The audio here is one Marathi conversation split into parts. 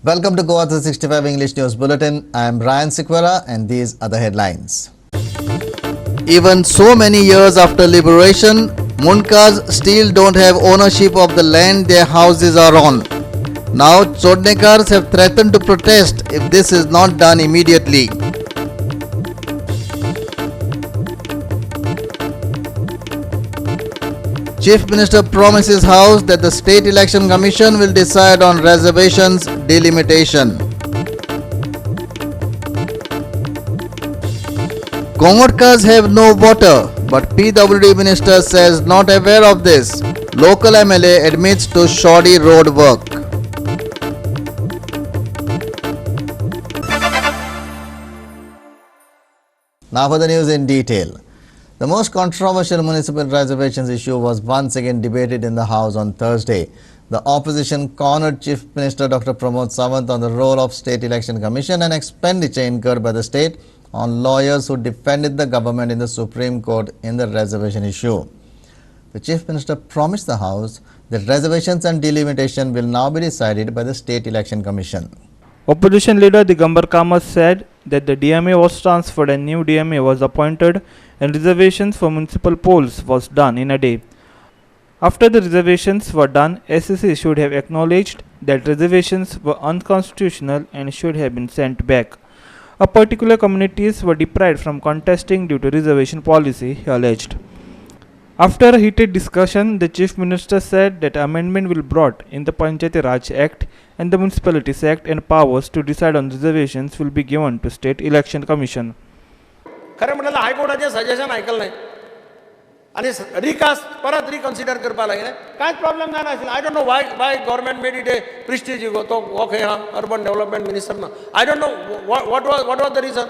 Welcome to Goa 365 English News Bulletin. I am Brian Sikwara and these are the headlines. Even so many years after liberation, Munkars still don't have ownership of the land their houses are on. Now Chodnekars have threatened to protest if this is not done immediately. Chief Minister promises House that the State Election Commission will decide on reservations delimitation. Gongotkas have no water, but PWD Minister says not aware of this. Local MLA admits to shoddy road work. Now for the news in detail. The most controversial municipal reservations issue was once again debated in the House on Thursday. The opposition cornered Chief Minister Dr. Pramod Sawant on the role of State Election Commission and expenditure incurred by the state on lawyers who defended the government in the Supreme Court in the reservation issue. The Chief Minister promised the House that reservations and delimitation will now be decided by the State Election Commission. Opposition leader Digambar Kamath said that the DMA was transferred and new DMA was appointed and reservations for municipal polls was done in a day. After the reservations were done, SEC should have acknowledged that reservations were unconstitutional and should have been sent back. A particular communities were deprived from contesting due to reservation policy, he alleged. After a heated discussion, the Chief Minister said that amendment will brought in the Panchayati Raj Act and the Municipalities Act and powers to decide on reservations will be given to State Election Commission. खरें म्हणल्यार हायकोर्टाचें सजेशन आयकलें न्ही आनी रिकास्ट परत रिकन्सिडर करपा लागले कांयच प्रॉब्लेम जायनाशिल्लें. I don't know why government made it a prestige go तो हो खंय आहा अर्बन डेव्हलपमेंट मिनिस्टर ना. I don't know what was the reason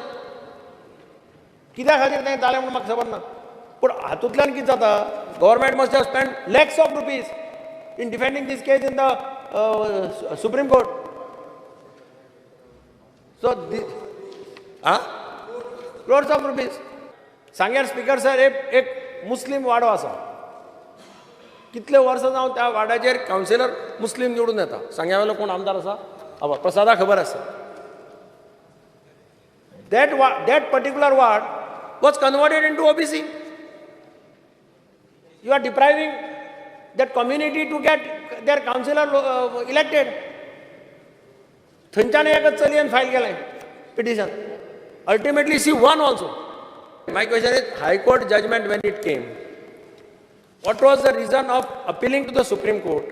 कित्या खातीर तें जालें म्हणून म्हाका खबर ना. पूण हातूंतल्यान कितें जाता government must have spend lakhs of rupees in defending this case in the Supreme Court. So crores of rupees. सांग्यार स्पीकर सर एक मुस्लीम वाडो आसा कितले वर्सां जावन त्या वाड्याचेर कावन्सिलर मुस्लीम निवडून येता. सांग्यावेलो कोण आमदार आसा प्रसादा खबर आसा. that particular ward was converted into OBC. You are depriving that community to get their councillor elected. थंयच्यान एकच चलयेन फायल केलें petition. Ultimately, she won also. My question is, High Court judgment when it came, what was the reason of appealing to the Supreme Court?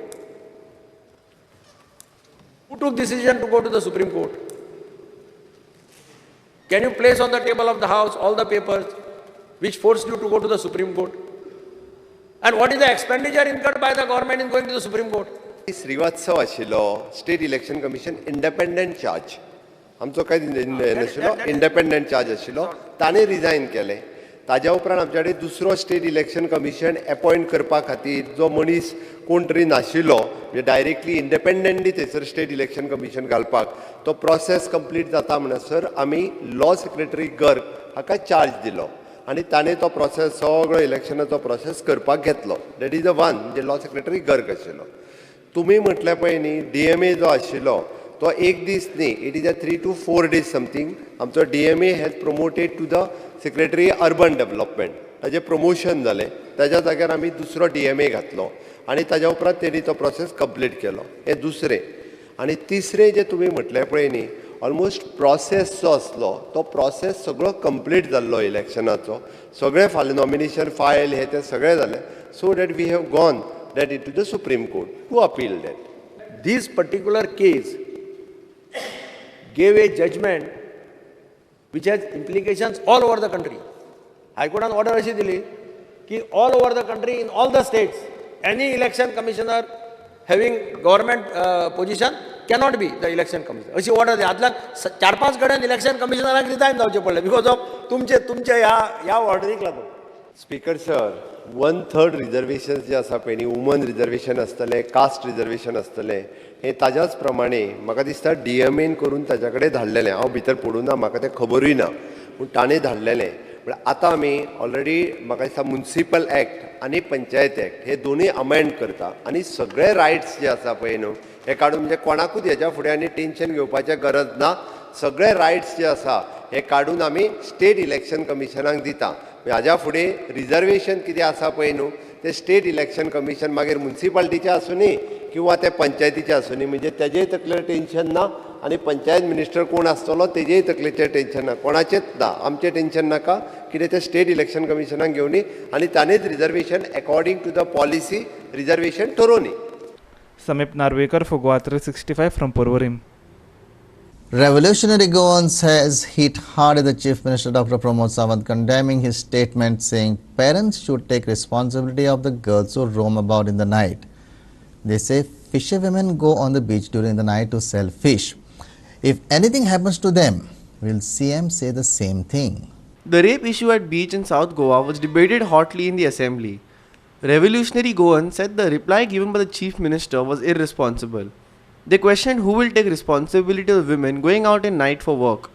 Who took decision to go to the Supreme Court? Can you place on the table of the House all the papers which forced you to go to the Supreme Court? And what is the expenditure incurred by the government in going to the Supreme Court? श्रीवात्सव आशिल्लो state election commission independent charge आमचो काय नाशिल्लो इंडिपेंडंट चार्ज आशिल्लो ताणें रिजायन केलें. ताज्या उपरांत आमचे कडेन दुसरो स्टेट इलेक्शन कमिशन अपॉयंट करपा खातीर जो मनीस कोण तरी नाशिल्लो म्हणजे डायरेक्टली इंडिपेंडंटली थंयसर स्टेट इलेक्शन कमिशन घालपाक तो प्रोसेस कंप्लीट जाता म्हणसर आमी लॉ सेक्रेटरी गर्ग हाका चार्ज दिलो आनी ताणें तो प्रोसेस सगळो इलेक्शनाचो प्रोसेस करपाक घेतलो. दॅट इज द वन म्हणजे लॉ सेक्रेटरी गर्ग आशिल्लो. तुमी म्हटलें पळय न्ही DMA जो आशिल्लो तो एक दीस न्ही, it is a 3 to 4 days something. आमचो DMA has promoted to the secretary urban development. ताजें प्रमोशन जालें. ताज्या जाग्यार आमी दुसरो DMA घातलो आनी ताज्या उपरांत तेणी तो प्रोसेस कंप्लीट केलो. हें दुसरें. आनी तिसरें जें तुमी म्हटलें पळय न्ही ऑलमोस्ट प्रोसेस जो आसलो तो प्रोसेस सगळो कंप्लीट जाल्लो इलेक्शनाचो. सगळें फाल्यां नॉमिनेशन फायल हें तें सगळें जालें. So that we have gone that into the Supreme Court to appeal that. This particular case gave a judgment which has implications all over the country. High Court order अशी दिली की all over the country in all the states any election commissioner having government position cannot be the election commissioner. अशी order दी. आदल्यान 4-5 कडेन इलेक्शन कमिशनराक रिजायन जावचें पडलें बिकॉज ऑफ तुमचे ह्या ऑर्डरीक लागून. स्पीकर सर 1/3 रिजर्वेशन जे आसा पळय न्ही वुमन रिजर्वेशन आसतलें कास्ट रिजर्वेशन आसतलें हें ताज्याच प्रमाणे म्हाका दिसता DMAन करून ताच्या कडेन धाडलेलें. हांव भितर पडूं ना म्हाका तें खबरूय ना पूण ताणें धाडलेलें. म्हळ्यार आतां आमी ऑलरेडी म्हाका दिसता म्युनिसिपल एक्ट आनी पंचायत एक्ट हे दोनूय अमेंड करता आनी सगळे रायट्स जे आसा पळय न्हू हे काडून म्हणजे कोणाकूच हेच्या फुडें आनी टेन्शन घेवपाचें गरज ना. सगळे रायट्स जे आसा हे काडून आमी स्टेट इलेक्शन कमिशनाक दिता. हाज्या फुडें रिजर्वेशन कितें आसा पळय न्हू ते स्टेट इलेक्शन कमिशन मागीर म्युन्सिपाल्टीचें आसूनी किंवा ते पंचायतीचें आसूनी म्हणजे तेजेय तकलेर टेन्शन ना आनी पंचायत मिनिस्टर कोण आसतलो तेजेय तकलेचेर टेन्शन ना, कोणाचेंच ना. आमचें टेन्शन नाका कितें ते स्टेट इलेक्शन कमिशनाक घेवनी आनी ताणेंच reservation according to the policy reservation ठरोवनी. Samip Narvekar for Goa 365 from Porvorim. Revolutionary Goans has hit hard at the Chief Minister Dr. Pramod Sawant, condemning his statement saying parents should take responsibility of the girls who roam about in the night. They say fisherwomen go on the beach during the night to sell fish. If anything happens to them, will CM say the same thing? The rape issue at beach in South Goa was debated hotly in the assembly. Revolutionary Goan said the reply given by the Chief Minister was irresponsible. They questioned who will take responsibility of women going out at night for work,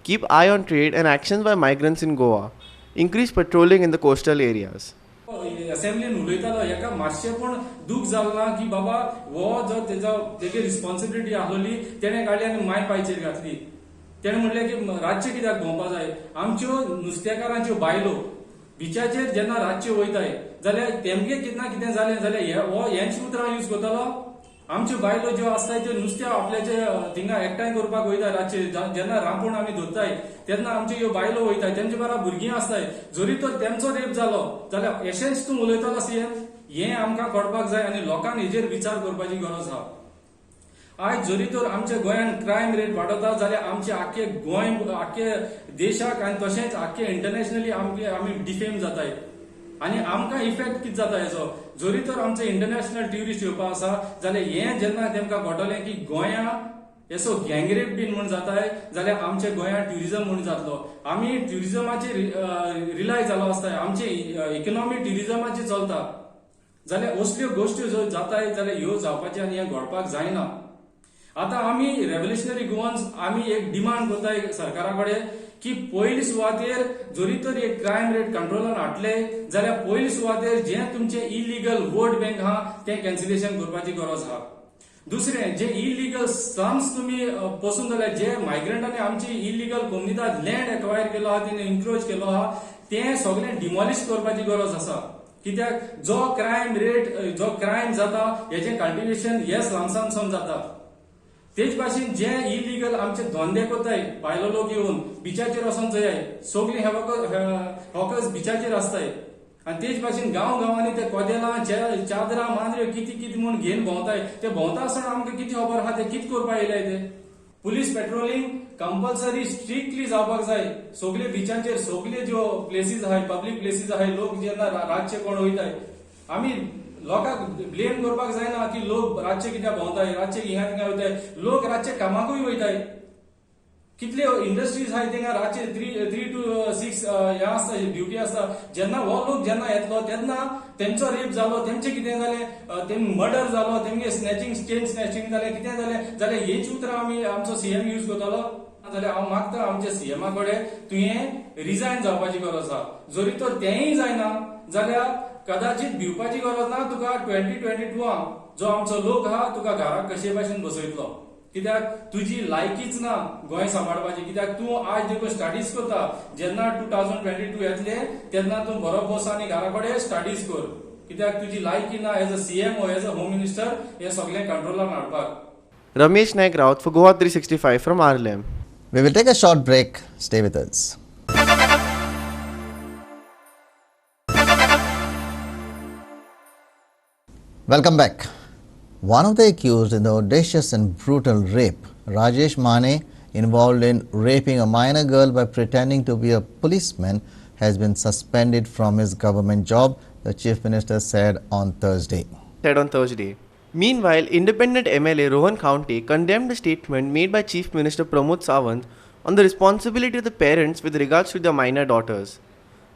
keep eye on trade and actions by migrants in Goa, increase patrolling in the coastal areas. असेंब्लीन उलयतालो हेका मातशें पण दूख जालो ना की बाबा हो जो तेजी रिस्पॉन्सिबिलिटी आसली तेणे काडली आनी माय पायचेर घातली. तेणे म्हणलें की रातचे कित्याक भोंवपा जाय. आमच्यो नुस्तेकारांच्यो बायलो बिचाचेर जेन्ना रातचे वयताय जाल्यार तेमगे कितें ना कितें जालें जाल्यार हेंच उतरां यूज करतलो. आमच्यो बायलो ज्यो आसताय त्यो नुस्त्या आपल्याचे थिंगा एकठांय करपाक वयताय रातचे. जेन्ना रांपोण आमी धरताय तेन्ना आमच्यो ह्यो बायलो वयताय तेंचे बारा भुरगीं आसताय. जरी तर तेंचो रेप जालो जाल्यार अशेंच तूं उलयतलो सीएम हें आमकां कळपाक जाय आनी लोकांक हेजेर विचार करपाची गरज आहा. आज जरी तर आमच्या गोंयांत क्रायम रेट वाडता जाल्यार आमचे आख्खे गोंय आख्खे देशाक आनी तशेंच आख्खे इंटरनॅशनली आमी डिफेम जाताय आनी आमकां इफेक्ट कितें जाता हेचो. जरी तर आमचे इंटरनॅशनल ट्युरिस्ट येवपा आसा जाल्यार हें जेन्ना तेमकां घडटलें की गोंयां असो गँगरेप बीन म्हण जाताय जाल्यार आमच्या गोंयांत ट्युरिजम म्हण जातलो. आमी ट्युरिजमाचेर रिलाय जालो आसताय, आमची इकॉनॉमी ट्युरिजमाचेर चलता जाल्यार असल्यो गोश्टी ज्यो जाताय जाल्यार ह्यो जावपाच्यो आनी हें घडपाक जायना. आतां आमी रेव्होल्युशनरी गोवन्स आमी एक डिमांड करताय सरकारा कडेन की पयली सुवातेर जरी तर एक क्रायम रेट कंट्रोलान हाडले जाल्यार पयली सुवातेर जे तुमचे इलिगल वोट बँक आहा ते कॅन्सिलेशन करपाची गरज आहा. दुसरें जे इलिगल स्लम्स तुम्ही पसून जाल्यार जे मायग्रंटांनी आमची इलिगल कोमुनिदाद लँड एक्वायर केलो आहा तेणे इन्क्रोच केलो आहा तें सगळें डिमॉलिश करपाची गरज आसा. कित्याक जो क्रायम जाता हेचें कल्टिवेशन हे स्लम्सांसून जाता. तेच भाशेन जे इलिगल आमचे धंदे करताय भायलो लोक येवन बिचाचेर वचोन चोयाय सगळीं हॉकर्स बिचाचेर आसताय आनी तेच भाशेन गांवांनी ते कोदेलां चादरां मांद्र्यो कितें म्हूण घेवन भोंवताय. ते भोंवता आसतना आमकां कितें खबर आहा ते कितें करपाक येयल्याय ते. पुलीस पेट्रोलिंग कंपल्सरी स्ट्रिक्टली जावपाक जाय. सगळे बिचाचेर सगळे ज्यो प्लेसीस आहाय पब्लीक प्लेसीस आहाय लोक जेन्ना रातचे कोण वयताय आमी लोकांक ब्लेम करपाक जायना की लोक रातचे कित्याक भोंवताय रातचे हिंगा थिंगा वयताय. लोक रातचे कामाकूय वयताय. कितले इंडस्ट्रीज आहाय थिंगा रातचे 3 to 6 हे आसता ड्युटी आसता. जेन्ना हो लोक जेन्ना येतलो तेन्ना तेंचो रेप जालो तेंचे कितें जालें तेम मर्डर जालो तेमगे स्नॅचिंग चेन स्नॅचिंग जालें कितें जालें जाल्यार हेच उतरां आमी आमचो सीएम यूज करतलो. जाल्यार हांव मागता आमच्या सीएमा कडेन तुवें रिजायन जावपाची गरज आहा. जरी तर तेंय जायना जाल्यार कदाचित भिवपाची गरज ना. तुका 2022 जो आमचो लोक आहा तुका घराक कशे भाशेन बसयतलो. कित्याक तुजी लायकीच ना गोंय सांबाळपाची. कित्याक तूं आज देखून स्टडीज करता जेन्ना 2022 येतले तेन्ना तूं बरो बस आनी घरा कडेन स्टडीज कर. कित्याक तुजी लायकी ना एज अ सीएम ओ एज अ होम मिनिस्टर हें सगळें कंट्रोलान हाडपाक. Ramesh Naik Raut for Goa 365 from RLM. We will take a short break. Stay with us. Welcome back. One of the accused in the audacious and brutal rape, Rajesh Mane, involved in raping a minor girl by pretending to be a policeman, has been suspended from his government job, the Chief Minister said on Thursday. Meanwhile, independent MLA Rohan Khaunte condemned the statement made by Chief Minister Pramod Sawant on the responsibility of the parents with regards to their minor daughters.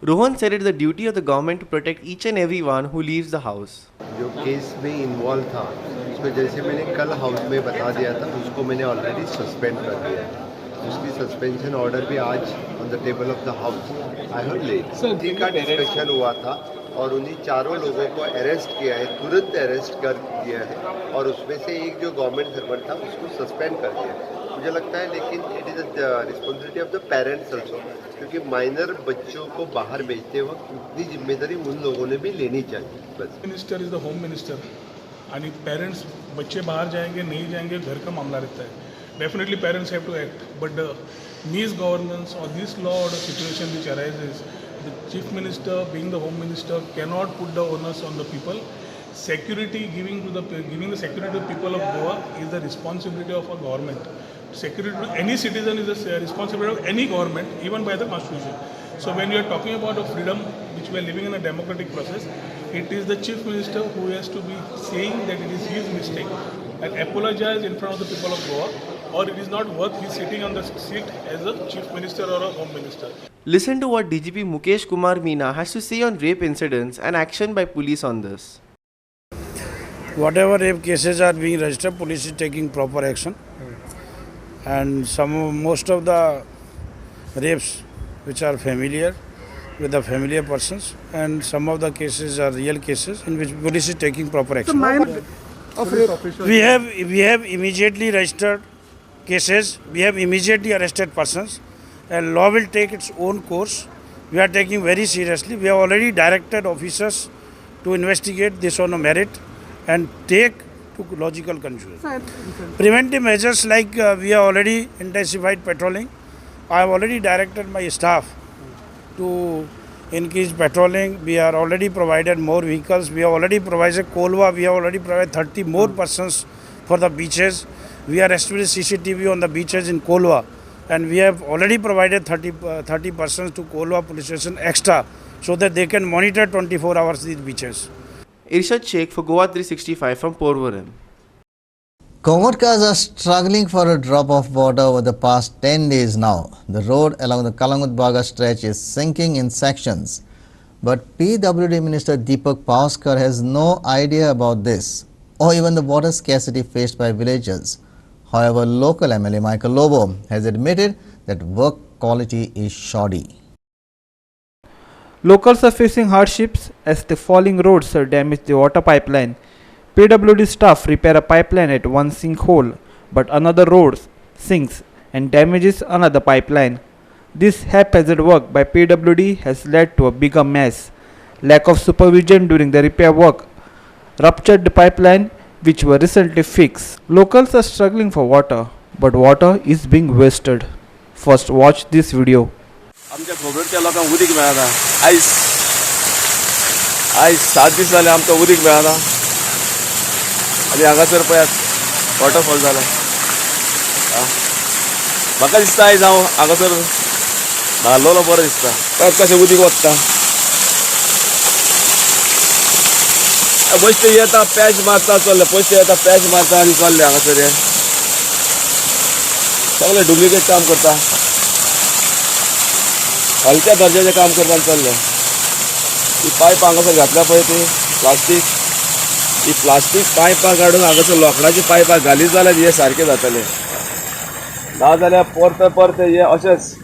Rohan said it is the duty of the government to protect each and every one who leaves the house. जो केस में इन्वॉल्व था उसमें जैसे मैंने कल हाउस में बता दिया था उसको मैंने ऑलरेडी सस्पेंड कर दिया है. उसकी सस्पेंशन ऑर्डर भी आज on the table of the house. I heard late का डिस्कशन हुआ था और उन्हीं चारों लोगों को अरेस्ट किया है, तुरंत अरेस्ट कर दिया है और उसमें से एक जो गवर्नमेंट सर्वेंट था उसको सस्पेंड कर दिया मुझे लगता है। लेकिन it is responsibility of the parents also, क्योंकि माइनर बच्चों को बाहर भेजते वक्त उतनी जिम्मेदारी उन लोगों ने भी लेनी चाहिए। बस minister is the home minister आणि पेरेंट्स बच्चे बाहर जाएंगे नहीं जाएंगे घर का मामला रहता है। Definitely parents have to act, but the misgovernance or this law or the situation which arises, the chief minister being the home minister cannot put the onus on the people. Security, giving the security to the people of Goa is the responsibility of a government. Security to any citizen is the responsibility of any government, even by the constitution. So when you are talking about a freedom which we are living in a democratic process, it is the chief minister who has to be saying that it is his mistake and apologize in front of the people of Goa, or it is not worth his sitting on the seat as a chief minister or a home minister. Listen to what DGP Mukesh Kumar Meena has to say on rape incidents and action by police on this. Whatever rape cases are being registered, police is taking proper action. And most of the rapes which are familiar with the familiar persons, and some of the cases are real cases in which police is taking proper action. We have immediately registered cases, we have immediately arrested persons, and law will take its own course. We are taking very seriously. We have already directed officers to investigate this on a merit and take to logical conclusion. Preventive measures like we have already intensified patrolling. I have already directed my staff to increase patrolling. We are already provided more vehicles. We have already provided Kolwa. We have already provided 30 more persons for the beaches. We are establishing CCTV on the beaches in Kolwa, and we have already provided 30 persons to Kolwa police station extra, so that they can monitor 24 hours these beaches. Irshad Sheikh for Goa 365 from Porvorim. Komotkars are struggling for a drop of water over the past 10 days now. The road along the Kalangutbaga stretch is sinking in sections. But PWD Minister Deepak Pavaskar has no idea about this, or even the water scarcity faced by villagers. However, local MLA Michael Lobo has admitted that work quality is shoddy. Locals are facing hardships as the falling roads damage the water pipeline. PWD staff repair a pipeline at one sinkhole, but another road sinks and damages another pipeline. This haphazard work by PWD has led to a bigger mess. Lack of supervision during the repair work ruptured the pipeline, which were recently fixed. Locals are struggling for water, but water is being wasted. First, watch this video. आमच्या खोबरेच्या लोकांक उदीक मेळना. आयज 7 दीस जाले आमकां उदीक मेळना आनी हांगासर पळयात वॉटरफॉल जाला. म्हाका दिसता आयज हांव हांगासर न्हाल्लोलो बरो दिसता. पळयात कशें उदीक वता. बेश्टे येता पॅच मारता चल्ले, पयशे येता पॅच मारता आनी चल्ले. हांगासर हे सगळे डुप्लिकेट काम करता, हलक्या दर्जाचें काम करपाक चल्ले. ही पायप हांगासर घातल्या पळय ती प्लास्टीक, ही प्लास्टीक पायपां काडून हांगासर लोखंडाची पायपां घालीत जाल्यार हे सारकें जातलें. ना जाल्यार परते हे अशेंच.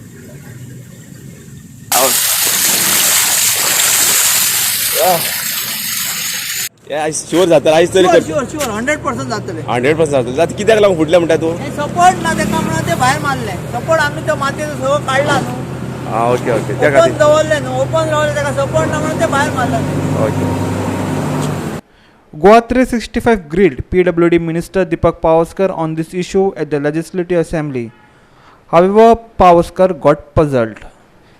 आयज शुअर जातलें. आयज तरी 100% जातले. 100% जातलें. आतां कित्याक लागून फुटलें म्हणटा तूं? सपोर्ट ना तेका म्हणून ते भायर मारले. सपोर्ट आमी तो मातयेचो सगळो काडला न्हू. ओके त्या ओपन खातीर दवरले न्हू. ओपन दवरले तेका सपोर्ट ना म्हणून ते भायर मारले. Okay. Goa 365 grilled PWD Minister Deepak Pavaskar on this issue at the Legislative Assembly. However, Pavaskar got puzzled.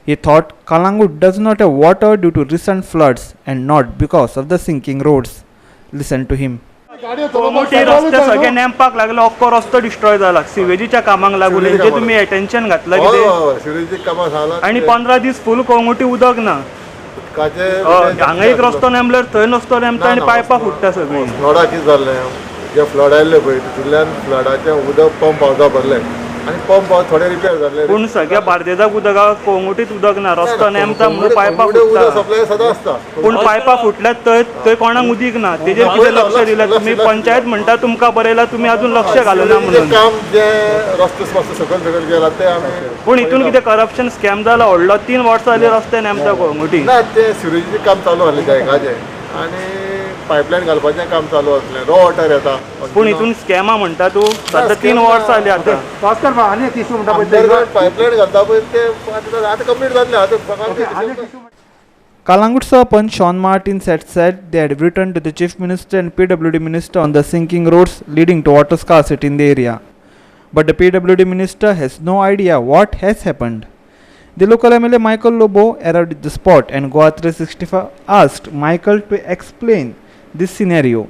He thought Kalangut does not have water due to recent floods and not because of the sinking roads. Listen to him. मोठे रस्ते सगळे नेमपाक लागले. अख्खो रस्तो डिस्ट्रॉय जाला सिवेजीच्या कामाक लागून. जे तुम्ही अटेन्शन घातलं कितें आनी 15 दीस फूल कोंगुटी उदक ना. हांगा एक रस्तो नेमल्यार थंय रस्तो नेमता आनी पायपां फुटता सगळीं. फ्लडा कितें जाल्लें, जे फ्लड आयल्ले पळय तितूंतल्यान फ्लडाचें उदक पंप हावजा भरलें आणि पंप थोडे रिपेअर झाले पूण सगळ्या बार्देजाक उदक कोंगुटीत उदक ना रस्तो नेमता म्हणून पायपां उदक फुटता सप्लाय सदां आसता पूण पायपां फुटल्यात थंय कोणाक उदीक ना तेजेर कितें लक्ष दिलें तुमी पंचायत म्हणटा तुमकां बरयला तुमी अजून लक्ष घालना म्हणून काम जे रस्ते सकयल गेला ते आमी पूण हितून कितें करप्शन स्कॅम जाला व्हडलो 3 वर्सां जालीं रस्ते नेमता कोंगुटी ना ते सिवरेजीचें काम चालू आसलें जायकाचें आनी पायपलायन घालपाचें काम चालू आसलें रॉ वॉटर येता पूण हितून स्कॅमा म्हणटा तूं सद्या 3 वर्सां जालीं आतां पायपलायन घालता पळय ते आतां कंप्लीट जातलें आतां Kalangut Sarpanch Sean Martin said they had written to the Chief Minister and PWD Minister on the sinking roads leading to water scarcity in the area. But the PWD Minister has no idea what has happened. The local MLA Michael Lobo arrived at the spot and Goa 365 asked Michael to explain this scenario.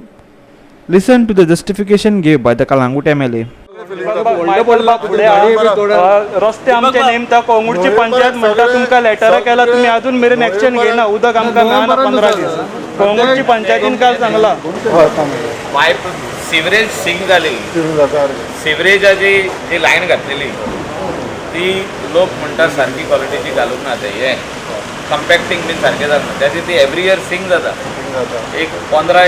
Listen to the justification given by the Kalangut MLA. रस्ते आमचे नेमता कोंगुटची पंचायत म्हणटा तुमकां लेटर केला तुम्ही अजून मेरेन एक्शन घेयना उदक आमकां मेळना 15 दीस कोंगुटची पंचायतीन काल सांगला पायप सिवरेज सिंक जाली सिवरेजाची जी लायन घातलेली ती लोक म्हणटा सारकी क्वॉलिटीची घालूंक ना ते हे कम्पॅक्टींग बीन सारकें जाता त्याची ती एवरी इयर सिंक जाता एक 15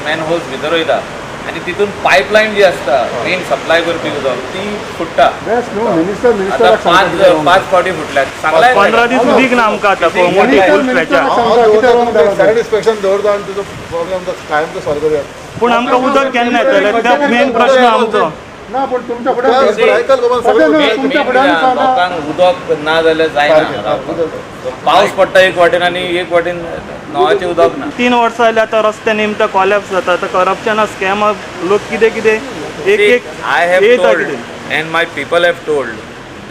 मॅन होल्स भितर वयता आणि तिथून पाईपलाईन जी असता मेन सप्लाय करपी उदक ती फुटता आता 5 फावटी फुटल्यात सांगलाय 15 दीस उदीक ना आमकां आतां कोंगुटी फूल फ्लॅचार सॅटिस्फॅक्शन दवरता आनी तुजो प्रॉब्लेम कायमचो सॉल्व करूया पूण आमकां उदक केन्ना येतलें तो मेन प्रश्न आमचो लोकांक उदक ना जाल्यार जायना पावस पडटा एक वाटेन आनी एक वाटेन नळाचें उदक ना 3 वर्सां जालीं आतां रस्ते नेमता कॉलॅप्स जाता आतां करप्शना स्कॅम लोक कितें एक I have told and my people have told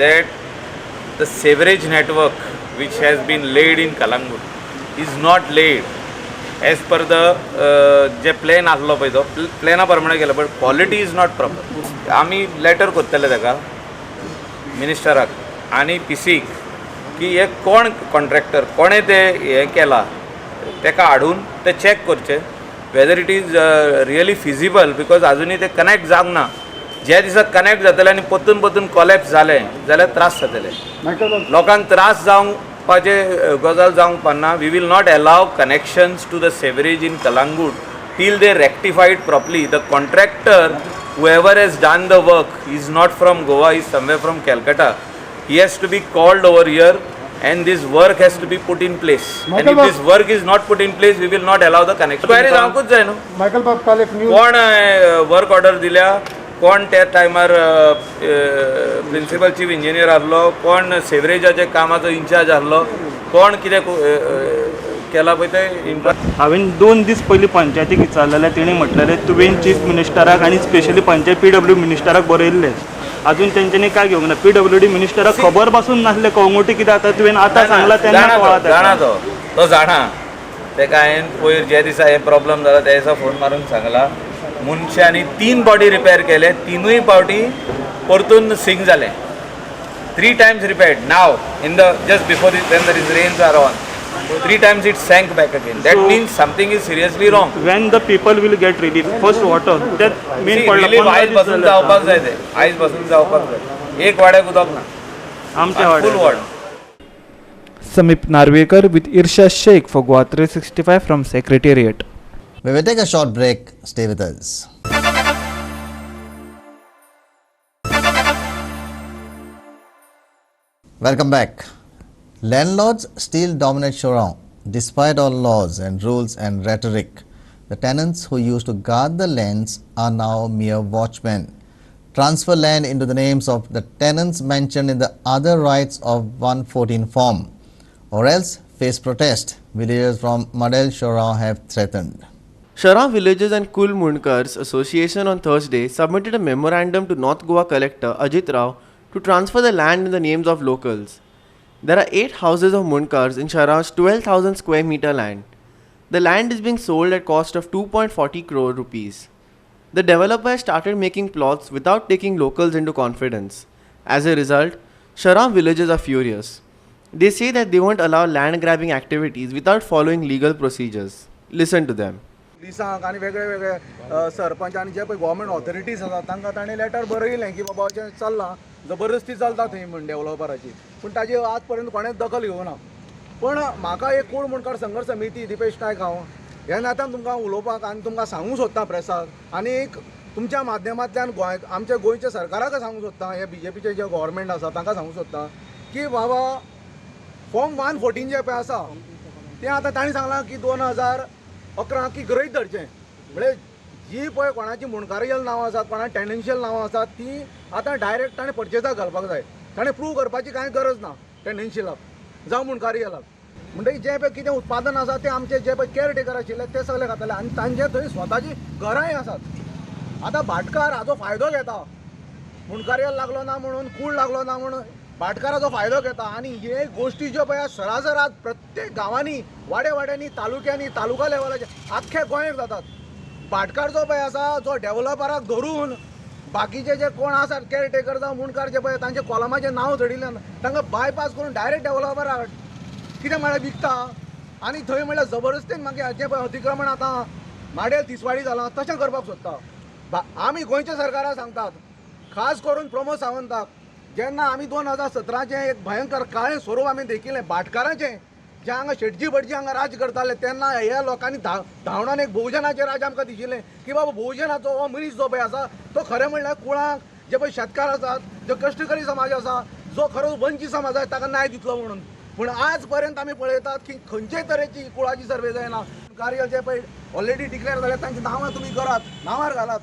that the sewerage network which has been laid in Kalangut is not laid as per the जे प्लॅन आसलो पळय तो प्लॅना प्रमाणे केलो but quality is not proper आमी लेटर कोत्तले ताका मिनिस्टराक आनी पीसीक की हे कोण कॉन्ट्रॅक्टर कोणें ते हे केला ताका हाडून ते चॅक करचे whether it is really feasible because आजुनूय ते कनेक्ट जावंक ना ज्या दिसा कनेक्ट जातले आनी परतून कॉलॅप्स जाले जाल्यार त्रास जातले लोकांक त्रास जावपाचे गजाल जावंक पावना we will not allow connections to the sewerage in Calangute till they rectified properly the contractor whoever has done the work is not from Goa, is somewhere from Calcutta. He has to be called over here and this work has to be put in place. And if this work is not put in place, we will not allow the connection. Query जावंकूच जाय न्हू. मायकल बाब काल एक न्यूज कोण वर्क ऑर्डर दिल्या कोण त्या टायमार प्रिन्सिपल चीफ इंजिनियर आसलो कोण सेवरेजाच्या कामाचो इन्चार्ज आसलो कोण कितें केला पळय ते हांवें 2 दीस पयलीं पंचायतीक विचारलेलें तेणी म्हटलेलें तुवें चीफ मिनिस्टराक आनी स्पेशली पंचायत PWD मिनिस्टराक बरयल्लें अजून तेंच्यांनी काय घेवंक ना PWD मिनिस्टराक खबर पासून नासलें कोंगुटी कितें जाता तुवें आतां सांगला तेन्ना जाणा तो जाणा तेका हांवें पयर ज्या दिसा हे प्रॉब्लम जाला त्या दिसा फोन मारून सांगला मनशांनी 3 फावटी रिपेर केले 3य फावटी परतून सिंक जालें 3 times repaired now in the just before this when there is rains are on 3 times it sank back again. That means something is seriously wrong. When the people will get relief, first water. That mean relief आयज बसून जावपाक जाय ते आयज बसून जावपाक जाय एक वाड्याक उदक ना आमच्या वाड्याक फुल वाड Samip Narvekar with Irsha Sheikh for Goa 365 from Secretariat. We will take a short break. Stay with us. Welcome back. Landlords still dominate Shorrock. Despite all laws and rules and rhetoric, the tenants who used to guard the lands are now mere watchmen. Transfer land into the names of the tenants mentioned in the other rights of 114 form, or else face protest. Villagers from Madel Shorrock have threatened. Shorrock Villages and Kul Munkars Association on Thursday submitted a memorandum to North Goa Collector Ajit Rao to transfer the land in the names of locals. There are 8 houses of Munkars in Shorrock's 12,000 square meter land. The land is being sold at cost of 2.40 crore rupees. The developer started making plots without taking locals into confidence. As a result, Shorrock villagers are furious. They say that they won't allow land grabbing activities without following legal procedures. Listen to them. लिसांक आनी वेगळे वेगळे सरपंच आनी जे पळय गव्हर्मेंट ऑथॉरिटीज आसा तांकां ताणें लेटर बरयलें की बाबा अशें चल्लां जबरदस्ती चलता थंय म्हण डेव्हलपराची, पूण ताजी आज पर्यंत कोणेच दखल घेवना. पण म्हाका एक कोण मुणकार संघर्श समिती दिपेश नायक हांव ह्या नात्यान तुमकां उलोवपाक आनी तुमकां सांगूंक सोदता प्रेसाक आनी एक तुमच्या माध्यमांतल्यान आमच्या गोंयच्या सरकाराक सांगूंक सोदता, हे BJPचे जे गव्हर्मेंट आसा तांकां सांगूंक सोदता की बाबा फॉर्म 114 जे पळय आसा तें आतां तांणी सांगलां की 2011 की गरज धरचें. म्हणजे जी पळय कोणाची मुणकारियल नांवां आसात, कोणा टेंडन्शियल नांवां आसात ती आतां डायरेक्ट ताणें पर्चेसाक घालपाक जाय. ताणें प्रूव करपाची कांय गरज ना टेंडन्शियलाक जावं मुणकारियलाक. म्हणटकीर जें पळय कितें उत्पादन आसा तें आमचे जे पळय केअरटेकर आशिल्ले ते सगळे खाताले आनी तांचे थंय स्वताची घरांय आसात. आतां भाटकार हाचो फायदो घेता, मुणकारियल लागलो ना म्हणून, कूड लागलो ना म्हणून भाटकाराचो फायदो घेता. आनी हे गोश्टी ज्यो पळय सरासर आज प्रत्येक गांवांनी, वाड्यांनी, तालुक्यांनी, तालुका लेवलाचे आख्ख्या गोंयांत जातात. भाटकार जो पळय आसा, जो डेव्हलपराक धरून बाकीचे जे कोण आसात केअरटेकर जावं मुणकार जे पळय तांचे कॉलमाचें नांव धडिल्ल्यान तांकां बायपास करून डायरेक्ट डेव्हलपराक कितें म्हळ्यार विकता. आनी थंय म्हळ्यार जबरदस्तीन मागीर जें पळय अतिक्रमण आतां माडेल तिसवाडी जालां तशें करपाक सोदता. आमी गोंयच्या सरकाराक सांगतात, खास करून प्रमोद सावंताक, जेन्ना आमी 2017 एक भयंकर काळें स्वरूप आमी देखिल्लें भाटकाराचें, जे हांगा शेटजी भटजी हांगा राज करताले तेन्ना ह्या लोकांनी धांवडावन एक बहुजनाचें राज आमकां दिशिल्लें की बाबा बहुजनाचो हो मनीस जो पळय आसा तो खरें म्हणल्यार कुळाक जे पळय शेतकार आसात, जो कश्टकरी समाज आसा, जो खरो वंची समाज आसा ताका न्याय दितलो म्हणून. पूण आज पर्यंत आमी पळयतात की खंयचेय तरेची कुळाची सर्वे जायना. कार्य जे पळय ऑलरेडी डिक्लेअर जाल्यात तांची नांवां तुमी करात, नांवार घालात.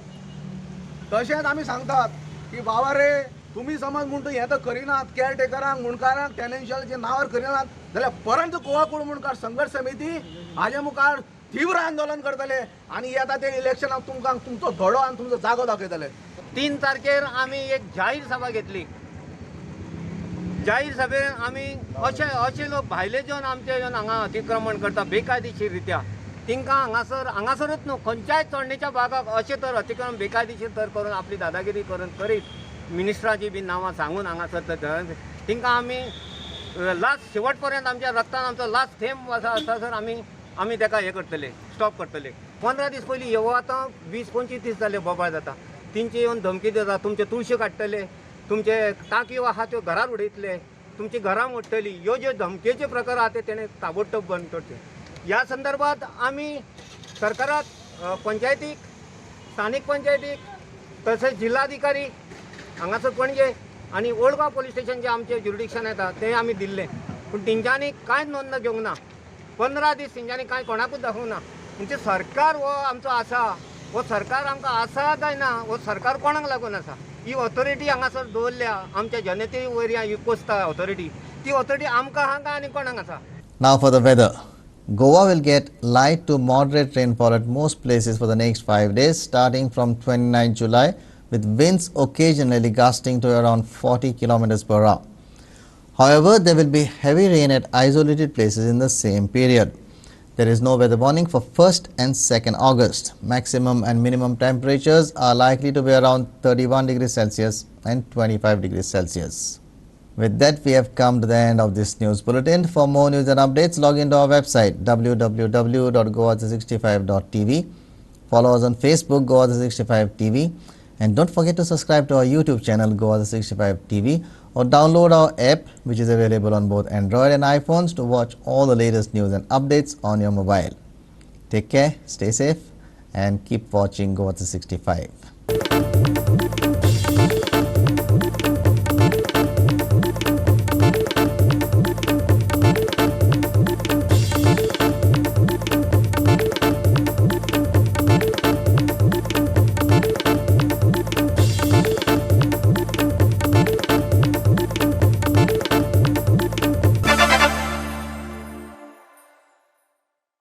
तशेंच आमी सांगतात की बाबा रे तुमी समज म्हणटा हें तर करिनात, केअरटेकरांक मुणकारांक टेंडन्शियल जे नांवार करिनात जाल्यार परंत गोवा कुळ मुणकार संघर्श समिती हाजे मुखार तीव्र आंदोलन करतले आनी येता ते इलेक्शनाक तुमकां तुमचो धडो आनी तुमचो जागो दाखयतले. 3 तारखेर आमी एक जाहीर सभा घेतली. जाहीर सभेन आमी अशे लोक भायले जेवन आमचे येवन हांगा अतिक्रमण करता बेकायदेशीर रित्या तिंकां हांगासरूच न्हू खंयच्याय चोडणेच्या भागाक अशें तर अतिक्रमण बेकायदेशीर तर करून आपली दादागिरी करीत मिनिस्टराची बी नांवां सांगून हांगासर तिंकां आमी लास्ट शेवट पर्यंत आमच्या रक्तान आमचो लास्ट थेंब आसा सर आमी ताका हें करतले, स्टॉप करतले. 15 दीस पयलीं येवो आतां 20-25 दीस जाले बोबाळ जाता. तेंचे येवन धमकी दिता, तुमचे तुळशी काडटले, तुमचे टांकयो आहा त्यो घरार उडयतले, तुमची घरां मोडटली. ह्यो ज्यो धमकेचे प्रकार आहा ते तेणें ताबडतोब बंद करचे. ह्या संदर्भात आमी सरकाराक पंचायतीक, स्थानीक पंचायतीक तशेंच जिल्हाधिकारी हांगासर पणजे आनी ओल्डगांव पुलीस स्टेशन जे आमचे ज्युरिडिक्शन येता ते आमी दिल्ले, पूण तेंच्यांनी कांयच नोंद घेवंक ना. 15 दीस तेंच्यांनी कांय कोणाकूच दाखोवंक ना. म्हणजे सरकार हो आमचो आसा, हो सरकार आमकां आसा काय ना, हो सरकार कोणाक लागून आसा. ही ऑथॉरिटी हांगासर दवरल्या आमच्या जनते वयल्या ही पोसता ऑथॉरिटी, ती ऑथॉरिटी आमकां आहा काय आनी कोणाक आसा. Now for the weather. Goa will get light to moderate rainfall at most places for the next 5 days starting from 29 July with winds occasionally gusting to around 40 km per hour. However, there will be heavy rain at isolated places in the same period. There is no weather warning for 1st and 2nd August. Maximum and minimum temperatures are likely to be around 31 degrees Celsius and 25 degrees Celsius. With that, we have come to the end of this news bulletin. For more news and updates, log into our website www.goa365.tv. Follow us on Facebook, Goa365 TV. And don't forget to subscribe to our YouTube channel, Goa365 TV. Or download our app, which is available on both Android and iPhones to watch all the latest news and updates on your mobile. Take care, stay safe, and keep watching Goa365.